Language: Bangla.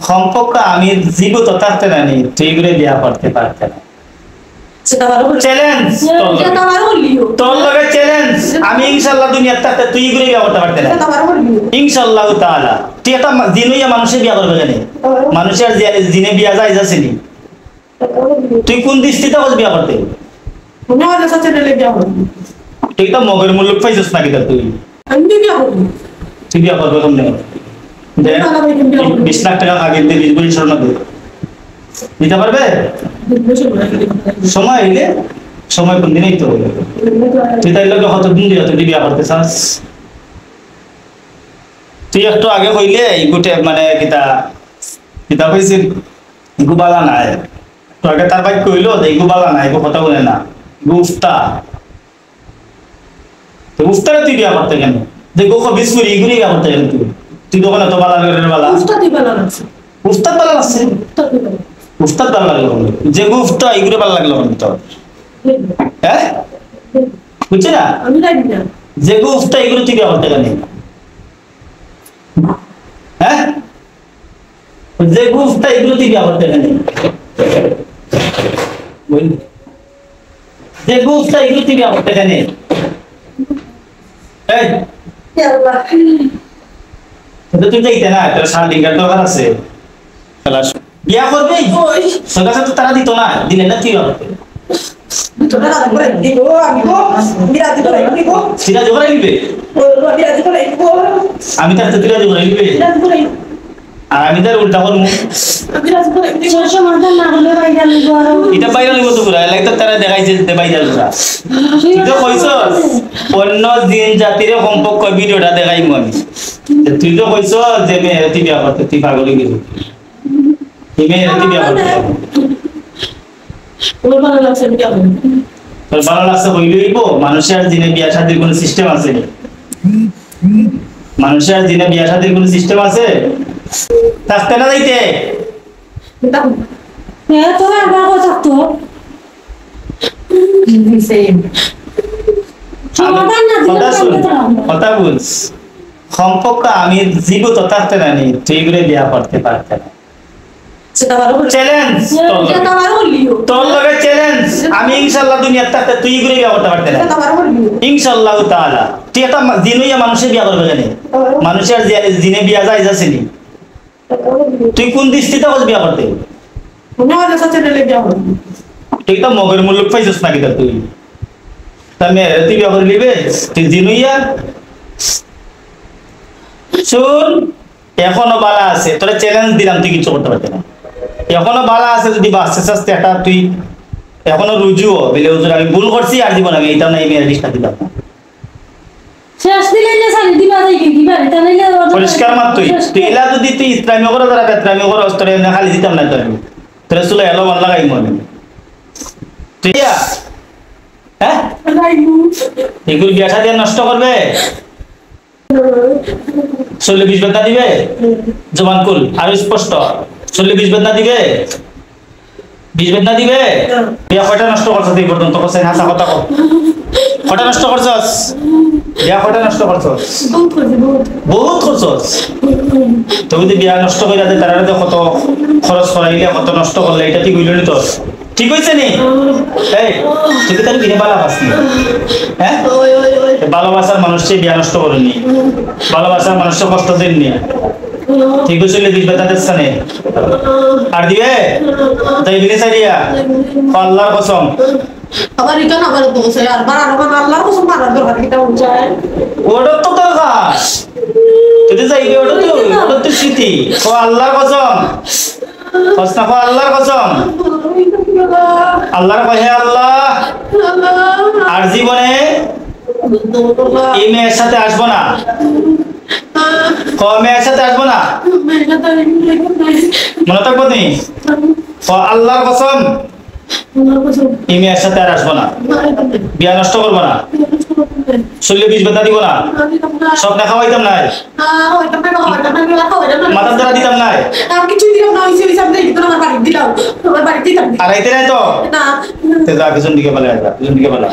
সম্পর্ক আমি জীবিত থাকতে জানি তুই করে বিয়া করতে পারতে না চ্যালেঞ্জ তোর লগে চ্যালেঞ্জ আমি ইনশাআল্লাহ দুনিয়ার থাকতে তুই করে বিয়া করতে পারতে না ইনশাআল্লাহ তাআলা তুই একটা জিনুইয়া মানুষের বিয়া করবে জানি মানুষের জিনে বিয়া যায় যাচ্ছিনি তুই কোন দৃষ্টিতে বস বিয়া করতে তুই তো মগের মূল্য পাইছিস নাকি তুই তুই বিয়া করবে কেমনে 20 লাখ টাকা আগে 20 বছর স্বর্ণ দে দিতে পারবে সময় এলে সময় কোন দিনই তো তুই তাই লোকে কত দিন দিয়ে তুই বিয়া করতে চাস তুই একটু আগে হইলে এই গুটে মানে কিতা কিতা কইছি গুবালা নাই তো আগে তার ভাই কইলো যে গুবালা নাই গো কথা বলে না গুফতা তো উফতারে তুই বিয়া করতে কেন দেখো কবিস করে ইগুরি বিয়া করতে কেন তুই দোকানে তো বালা করে বালা উস্তাদি বালা আছে উস্তাদ বালা আছে উস্তাদ বালা লাগলো যে গুফতা ইগুরি বালা লাগলো তো হ্যাঁ বুঝছ না আমি জানি না যে গুফতা ইগুরি তুই বিয়া করতে কেন হ্যাঁ যে গুফতা ইগুরি তুই বিয়া করতে কেন বল যে গুফতা ইগুরি তুই বিয়া করতে কেন এই আল্লাহ তো তুই যাইতে না তোর শান্তির দরকার আছে খালাস বিয়া করবে সরকার তো তারা দিত না দিলে না তুই হবে তোরা করে দিব আমি গো বিরাজ করে দিব সিরাজ করে দিবে ও বিরাজ করে দিব আমি তার বিরাজ করে দিবে বিরাজ করে আর আমি তার উল্টা করব বিরাজ করে দিব সমাধান না হলে বাইরে নিব আর এটা বাইরে নিব তো পুরা লাগে তো তারা দেখাইছে যে বাইরে যাবে তুই তো কইছস অন্য জিন জাতির সম্পর্ক ভিডিওটা দেখাইমু আমি তুই তো কইছ যে মেয়ে তুই বিয়া করতে তুই পাগল হয়ে গেলি তুই মেয়ে তুই বিয়া করতে ওর ভালো লাগছে বিয়া করতে তোর ভালো লাগছে হইলইব মানুষের জিনে বিয়া শাদীর কোনো সিস্টেম আছে মানুষের জিনে বিয়া শাদীর কোনো সিস্টেম আছে থাকতে না যাইতে এ তো আমার কথা তো সেম সমাধান না দিলে কথা বলছ সম্পর্ক আমি জীবিত থাকতে জানি তুই করে বিয়া করতে পারতে না চ্যালেঞ্জ তোর লগে চ্যালেঞ্জ আমি ইনশাআল্লাহ দুনিয়ার থাকতে তুই করে বিয়া করতে পারতে না ইনশাআল্লাহ তাআলা তুই একটা জিনুইয়া মানুষের বিয়া করবে জানি মানুষের জিনে বিয়া যায় যাচ্ছিনি তুই কোন দৃষ্টিতে বস বিয়া করতে তুই তো মগের মূল্য পাইছিস নাকি তুই তা মেয়ে তুই বিয়া করে নিবে তুই জিনুইয়া শুন এখনো বালা আছে তোরা চ্যালেঞ্জ দিলাম তুই কিছু করতে পারতে না এখনো বালা আছে যদি বাঁচতে চাস্তে একটা তুই এখনো রুজুও বলে হুজুর আমি ভুল করছি আর জীবন আমি এটা নাই মেয়ের রিস্তা দিলাম শেষ দিলে না সানি দিবা যাই কি দিবা এটা নাইলে পরিষ্কার মাত তুই তেলা যদি তুই ইসলামী করে যারা বেতরামি করে অস্তরে না খালি দিতাম না তুই তোরা সুলে এলো মন লাগাই মনে ঠিক আছে হ্যাঁ এগুলো বিয়া শাদী নষ্ট করবে 40-20 বেদনা দিবে জবান কুল আর স্পষ্ট 40-20 বেদনা দিবে 20 বেদনা দিবে বিয়া কয়টা নষ্ট করছস এই পর্যন্ত কইছেন হাসা কথা কও কয়টা নষ্ট করছস বিয়া কয়টা নষ্ট করছস বহুত করছস তো যদি বিয়া নষ্ট কইরা দে তারারে তো কত খরচ করাইলে কত নষ্ট করলে এটা ঠিক হইল নি তো ঠিক হইছে নি এই তুই তো বিয়ে ভালোবাসি হ্যাঁ ভালোবাসার মানুষকে বিয়া নষ্ট করেনি ভালোবাসার মানুষকে কষ্ট দেননি ঠিক হইছে 20 বেতা দিছস নে আর দিবে তাই বিলে সারিয়া আল্লাহর কসম আবার ইকান আবার তো বসে আর বার আল্লাহর কসম মারার দরকার কিটা উঠায় ওটা তো দরকার তুই যাইবে ওটা তো স্মৃতি ও আল্লাহর কসম কসনা কো আল্লাহর কসম আল্লাহর কহে আল্লাহ আর জীবনে এই মেয়ের সাথে আসবো না মেয়ের সাথে আসবো না মনে থাকবো তুমি আল্লাহর কসম এই মেয়ের সাথে আর আসবো না বিয়া নষ্ট করবো না 40-20 বেতা দিব না সব না খাওয়াইতাম নাই মাথার দ্বারা দিতাম নাই আর আইতে নাই তো না তে যা পিছন দিকে বলে পিছন দিকে বলা